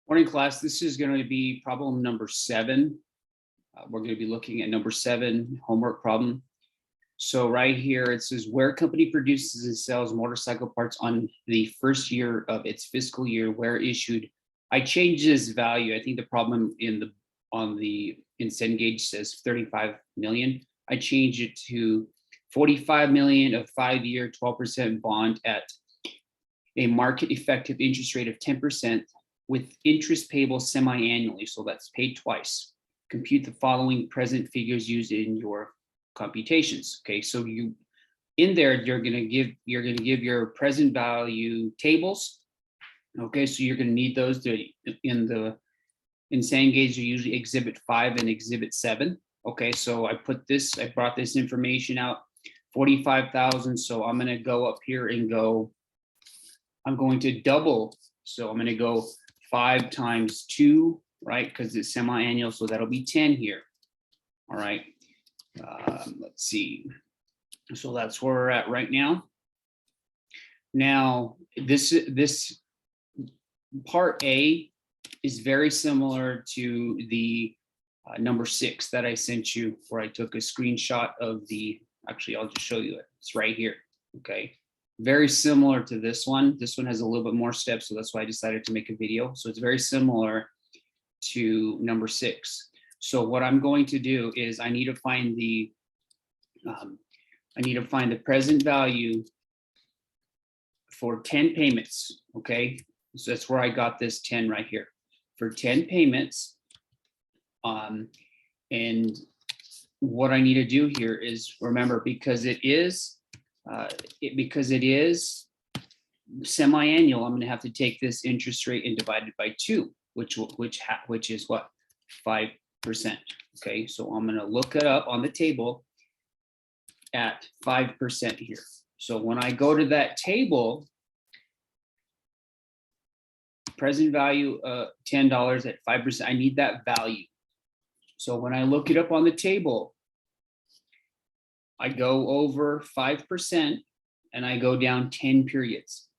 Morning class, this is going to be problem number 7. We're going to be looking at number 7 homework problem. So right here it says where company produces and sells motorcycle parts on the first year of its fiscal year where issued. I changed this value. I think the problem in the Cengage says 35 million. I changed it to 45 million of 5-year 12% bond at a market effective interest rate of 10%. With interest payable semi-annually, so that's paid twice. Compute the following present figures used in your computations. Okay, so you're gonna give your present value tables. Okay, so you're gonna need those in Cengage, usually exhibit 5 and exhibit 7. Okay, so I brought this information out, 45,000. So I'm gonna go up here and I'm going to double. So I'm gonna go 5 times 2, right? Because it's semi-annual, so that'll be 10 here. All right. Let's see. So that's where we're at right now. Now, this part A is very similar to the number 6 that I sent you, where I took a screenshot of the. Actually, I'll just show you it. It's right here. Okay. Very similar to this one. This one has a little bit more steps, so that's why I decided to make a video. So it's very similar to number 6. So what I'm going to do is I need to find the present value for 10 payments. Okay, so that's where I got this 10 right here for 10 payments. And what I need to do here is remember, because it is semi-annual, I'm going to have to take this interest rate and divide it by 2, which is what? 5%. Okay, so I'm going to look it up on the table at 5% here. So when I go to that table, present value $10 at 5%, I need that value. So when I look it up on the table, I go over 5% and I go down 10 periods,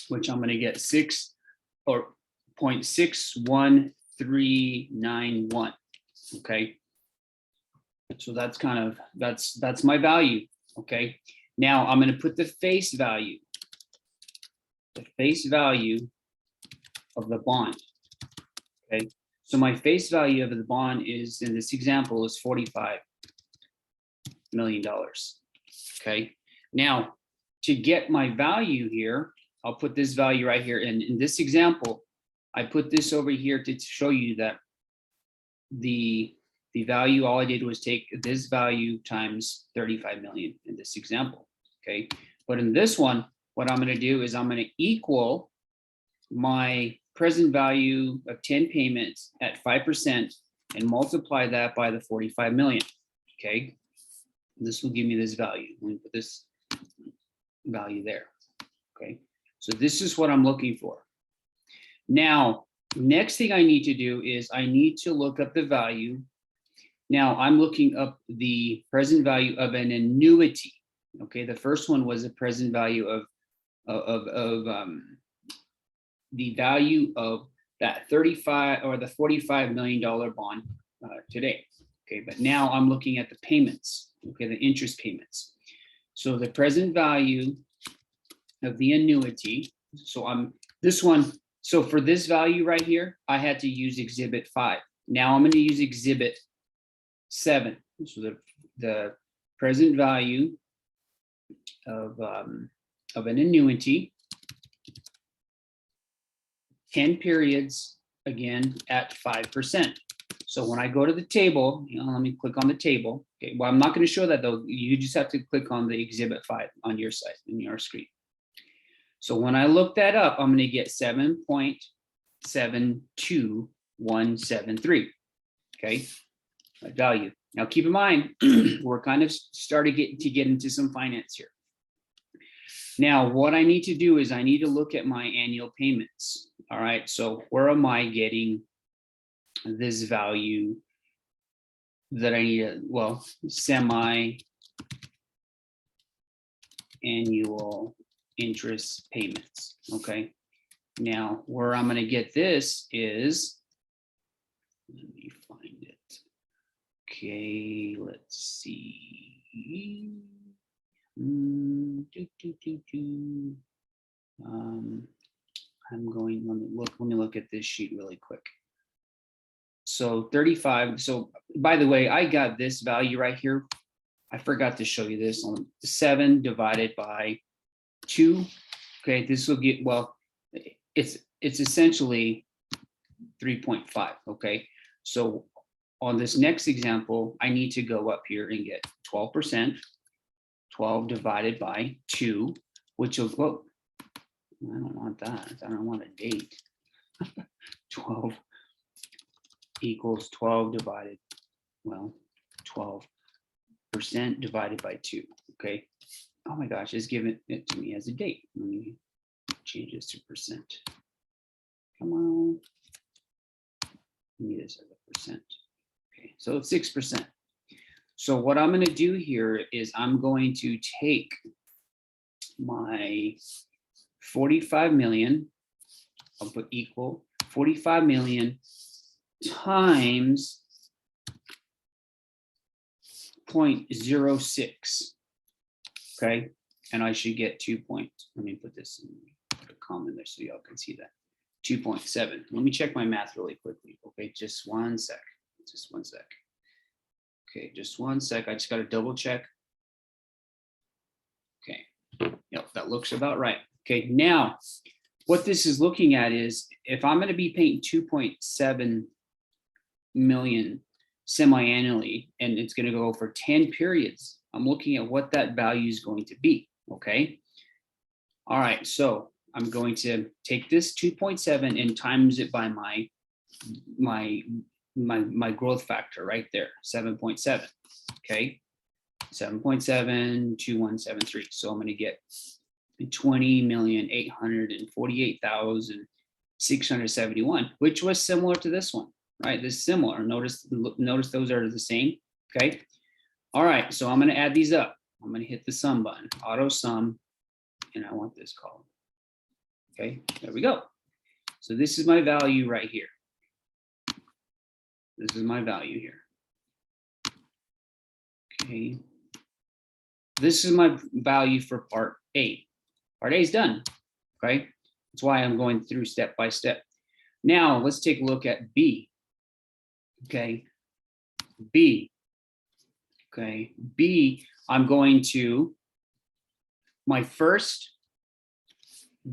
which I'm going to get 6 or 0.61391. Okay. So that's that's my value. Okay. Now I'm going to put the face value of the bond. Okay. So my face value of the bond is, in this example, is $45 million. Okay, now to get my value here, I'll put this value right here. And in this example, I put this over here to show you that the value, all I did was take this value times 35 million in this example. Okay, but in this one, what I'm going to do is I'm going to equal my present value of 10 payments at 5% and multiply that by the 45 million. Okay. This will give me this value. Let me put this value there. Okay, so this is what I'm looking for. Now, next thing I need to do is I need to look up the value. Now I'm looking up the present value of an annuity. Okay, the first one was a present value of the value of that 35 or the $45 million bond today. Okay, but now I'm looking at the payments. Okay, the interest payments. So the present value of the annuity. So so for this value right here, I had to use exhibit 5. Now I'm going to use exhibit 7. So the present value of an annuity, 10 periods, again at 5%. So when I go to the table, let me click on the table. Okay, well, I'm not going to show that though. You just have to click on the exhibit 5 on your side, in your screen. So when I look that up, I'm going to get 7.72173. Okay, that value. Now keep in mind, we're kind of starting to get into some finance here. Now, what I need to do is I need to look at my annual payments. All right, so where am I getting this value that I need? Well, semi-annual interest payments. Okay, Now, where I'm going to get this is, let me find it. Okay, let's see. I'm going, let me look at this sheet really quick. So 35, so by the way, I got this value right here. I forgot to show you this on 7 divided by 2. Okay, this will get, well, it's essentially 3.5. Okay, so on this next example, I need to go up here and get 12%. 12 divided by 2, which will go, I don't want that. I don't want a date. 12 equals 12 divided, well, 12% divided by 2. Okay. Oh my gosh, it's given it to me as a date. Let me change this to percent. Come on. Give me this as a percent. Okay, so it's 6%. So what I'm going to do here is I'm going to take my 45 million, I'll put equal 45 million times 0.06. Okay, and I should get 2 point. Let me put this in, put a comma there so y'all can see that. 2.7. Let me check my math really quickly. Okay, just one sec. Just one sec. Okay, just one sec. I just got to double check. Okay, yep, that looks about right. Okay, now what this is looking at is if I'm going to be paying 2.7 million semi-annually and it's going to go for 10 periods, I'm looking at what that value is going to be. Okay, all right, so I'm going to take this 2.7 and times it by my growth factor right there, 7.7. Okay, 7.72173. So I'm going to get 20,848,671, which was similar to this one, right? This is similar. Notice those are the same. Okay. All right. So I'm going to add these up. I'm going to hit the sum button, auto sum, and I want this column. Okay, there we go. So this is my value right here. This is my value here. Okay. This is my value for part A. Part A is done. Okay. That's why I'm going through step by step. Now let's take a look at B. Okay. B. Okay. B, I'm going to, my first,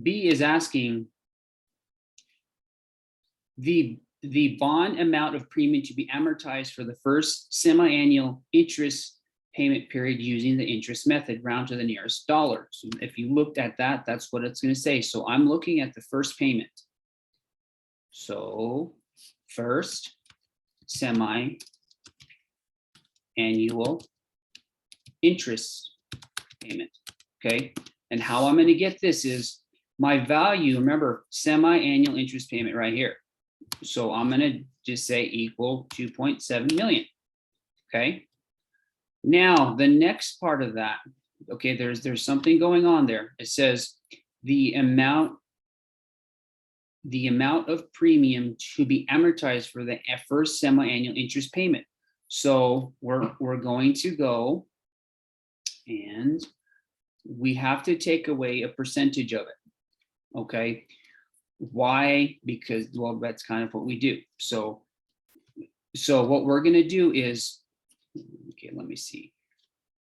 B is asking the bond amount of premium to be amortized for the first semi-annual interest payment period using the interest method, round to the nearest dollar. So if you looked at that, that's what it's going to say. So I'm looking at the first payment. So first semi-annual interest payment. Okay. And how I'm going to get this is my value, remember, semi-annual interest payment right here. So I'm going to just say equal 2.7 million. Okay. Now the next part of that, okay, there's something going on there. It says the amount of premium to be amortized for the first semi-annual interest payment. So we're going to go and we have to take away a percentage of it. Okay. Why? Because, well, that's kind of what we do. So what we're going to do is, okay, let me see.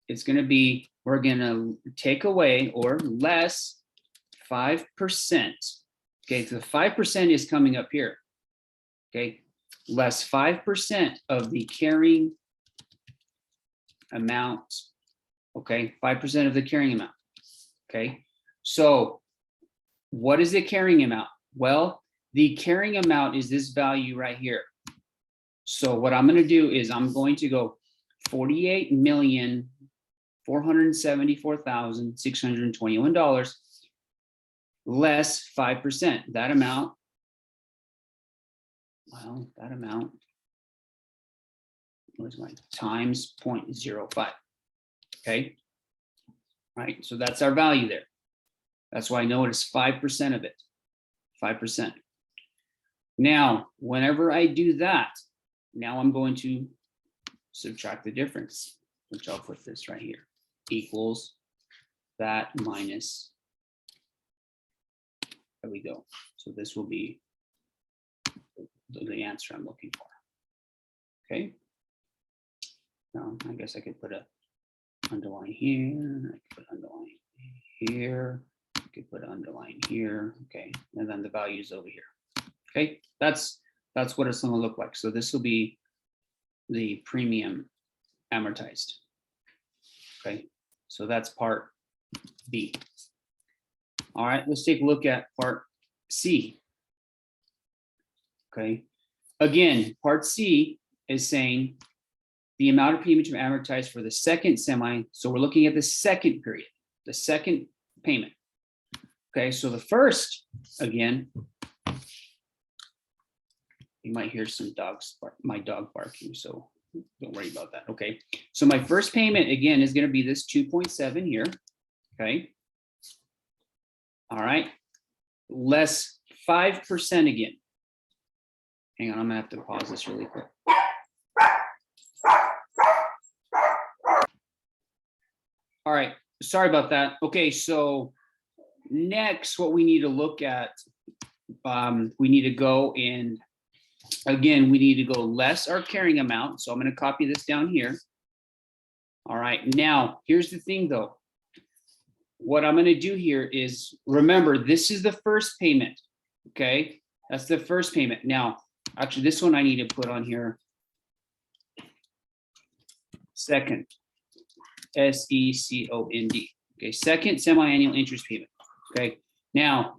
It's going to be, we're going to take away or less 5%. Okay, so the 5% is coming up here. Okay, less 5% of the carrying amount. Okay, 5% of the carrying amount. Okay, so what is the carrying amount? Well, the carrying amount is this value right here. So what I'm going to do is I'm going to go $48,474,621 less 5%. That amount, well, that amount was my times 0.05. Okay. All right. So that's our value there. That's why I know it's 5% of it. 5%. Now, whenever I do that, now I'm going to subtract the difference, which I'll put this right here, equals that minus, there we go. So this will be the answer I'm looking for. Okay. Now, I guess I could put a underline here, I could put underline here, I could put underline here, okay, and then the values over here. Okay, that's what it's going to look like. So this will be the premium amortized. Okay, so that's part B. All right, let's take a look at part C. Okay, again, part C is saying the amount of premium to amortize for the second semi. So we're looking at the second period, the second payment. Okay, so the first, again, you might hear some dogs, my dog barking, so don't worry about that. Okay, so my first payment again is going to be this 2.7 here. Okay, all right, less 5% again. Hang on, I'm gonna have to pause this really quick. All right, sorry about that. Okay, so next, what we need to look at, we need to go and again, we need to go less our carrying amount. So I'm going to copy this down here. All right, now here's the thing though. What I'm going to do here is, remember, this is the first payment. Okay, that's the first payment. Now, actually, this one I need to put on here. Second, SECOND. Okay, second semi-annual interest payment. Okay, now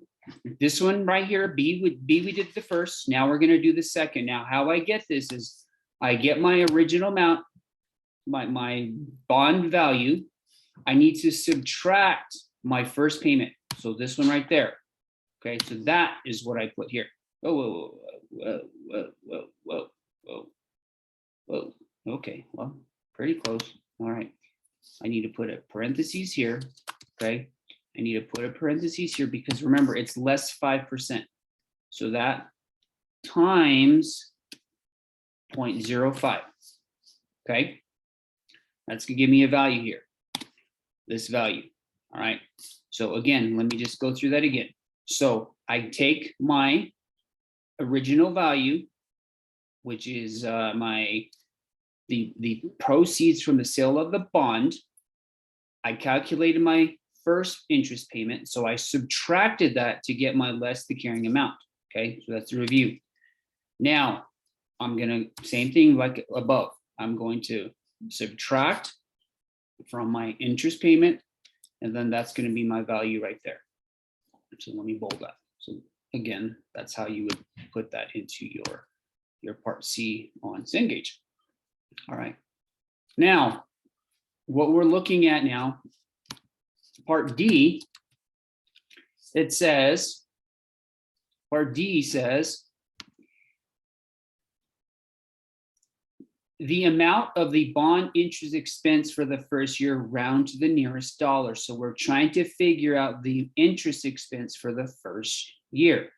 this one right here, B, we did the first. Now we're going to do the second. Now, how I get this is I get my original amount, my bond value. I need to subtract my first payment. So this one right there. Okay, so that is what I put here. Oh, whoa. Okay, well, pretty close. All right. I need to put a parentheses here. Okay. I need to put a parentheses here because remember, it's less 5%. So that times 0.05. Okay. That's going to give me a value here. This value. All right. So again, let me just go through that again. So I take my original value, which is the proceeds from the sale of the bond. I calculated my first interest payment, so I subtracted that to get my less the carrying amount. Okay, so that's the review. Now I'm gonna, same thing like above, I'm going to subtract from my interest payment, and then that's going to be my value right there. So let me bold that. So again, that's how you would put that into your part C on Cengage. All right. Now, what we're looking at now, part D, it says, part D says, the amount of the bond interest expense for the first year round to the nearest dollar. So we're trying to figure out the interest expense for the first year.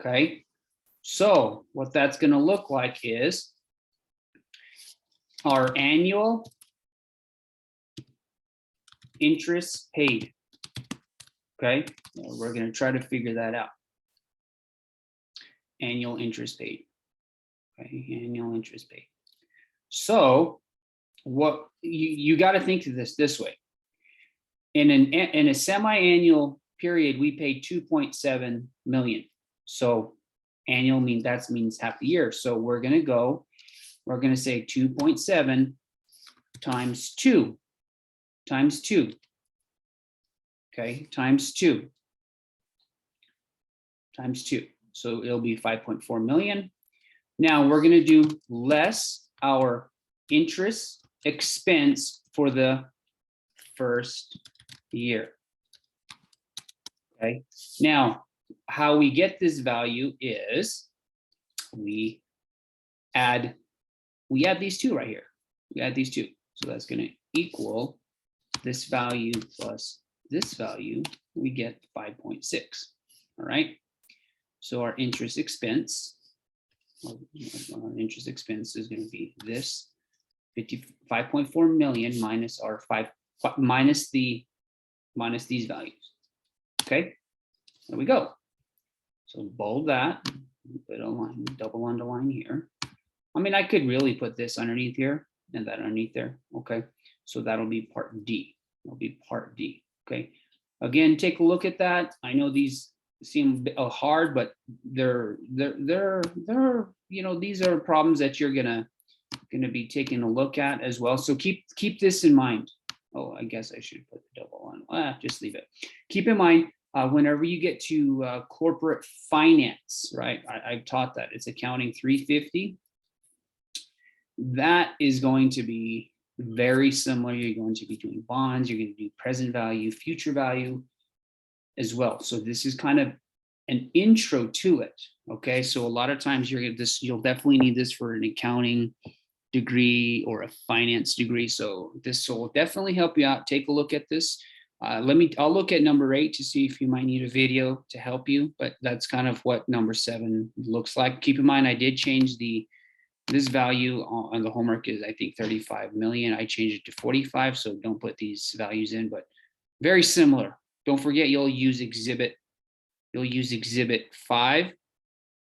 Okay. So what that's going to look like is our annual interest paid. Okay. We're going to try to figure that out. Annual interest paid. Okay. Annual interest paid. So what you got to think of this way. In a semi-annual period, we paid 2.7 million. So annual means half the year. So we're going to say 2.7 times 2 times 2. Okay, times 2 times 2. So it'll be 5.4 million. Now we're going to do less our interest expense for the first year. Okay. Now, how we get this value is we add these two right here. We add these two. So that's going to equal this value plus this value. We get 5.6. All right. So our interest expense, our interest expense is going to be this 55.4 million minus our minus these values. Okay, there we go. So bold that, put a line, double underline here. I mean, I could really put this underneath here and that underneath there. Okay, so that'll be part D. That'll be part D. Okay, again, take a look at that. I know these seem a bit hard, but they're you know, these are problems that you're gonna be taking a look at as well. So keep this in mind. Oh, I guess I should put the double on. Just leave it. Keep in mind whenever you get to corporate finance, right? I've taught that it's accounting 350. That is going to be very similar. You're going to be doing bonds. You're going to do present value, future value as well. So this is kind of an intro to it. Okay, so a lot of times you'll definitely need this for an accounting degree or a finance degree. So this will definitely help you out. Take a look at this. I'll look at number 8 to see if you might need a video to help you, but that's kind of what number 7 looks like. Keep in mind, I did change this value on the homework is, I think, 35 million. I changed it to 45, so don't put these values in, but very similar. Don't forget, you'll use exhibit 5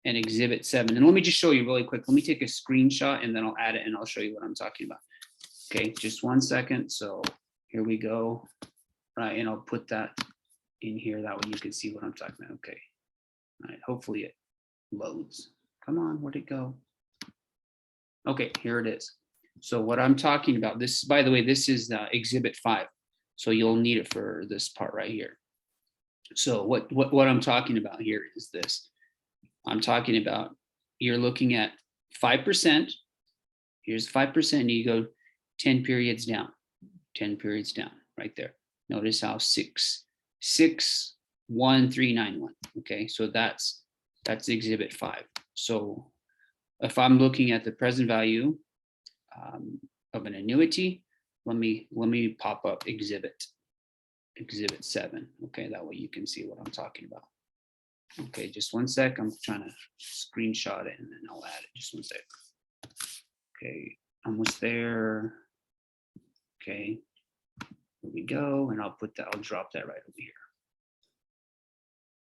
and exhibit 7. And let me just show you really quick. Let me take a screenshot and then I'll add it and I'll show you what I'm talking about. Okay, just 1 second. So here we go. Right, and I'll put that in here. That way you can see what I'm talking about. Okay. All right, hopefully it loads. Come on, where'd it go? Okay, here it is. So what I'm talking about, this, by the way, this is exhibit 5. So you'll need it for this part right here. So what I'm talking about here is this. I'm talking about, you're looking at 5%. Here's 5%, and you go 10 periods down, 10 periods down right there. Notice how 61391. Okay, so that's exhibit 5. So if I'm looking at the present value of an annuity, let me pop up exhibit 7. Okay, that way you can see what I'm talking about. Okay, just 1 sec. I'm trying to screenshot it and then I'll add it. Just 1 sec. Okay, almost there. Okay, here we go, and I'll drop that right over here.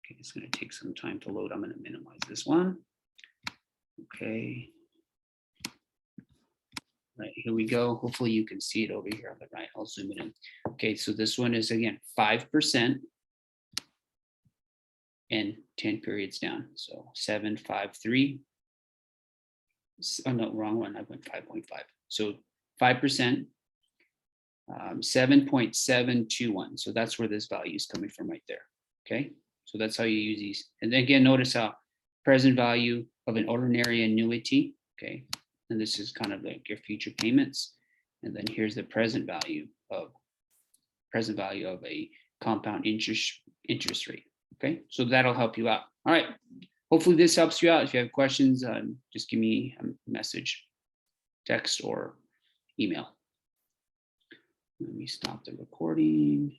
Okay, it's going to take some time to load. I'm going to minimize this one. Okay. Right, here we go. Hopefully you can see it over here on the right. I'll zoom it in. Okay, so this one is, again, 5% and 10 periods down. So 753. Oh, no, wrong one. I went 5.5. So 5%, 7.721. So that's where this value is coming from right there. Okay, so that's how you use these. And then again, notice how present value of an ordinary annuity. Okay, and this is kind of like your future payments. And then here's the present value of a compound interest rate. Okay, so that'll help you out. All right, hopefully this helps you out. If you have questions, just give me a message, text, or email. Let me stop the recording.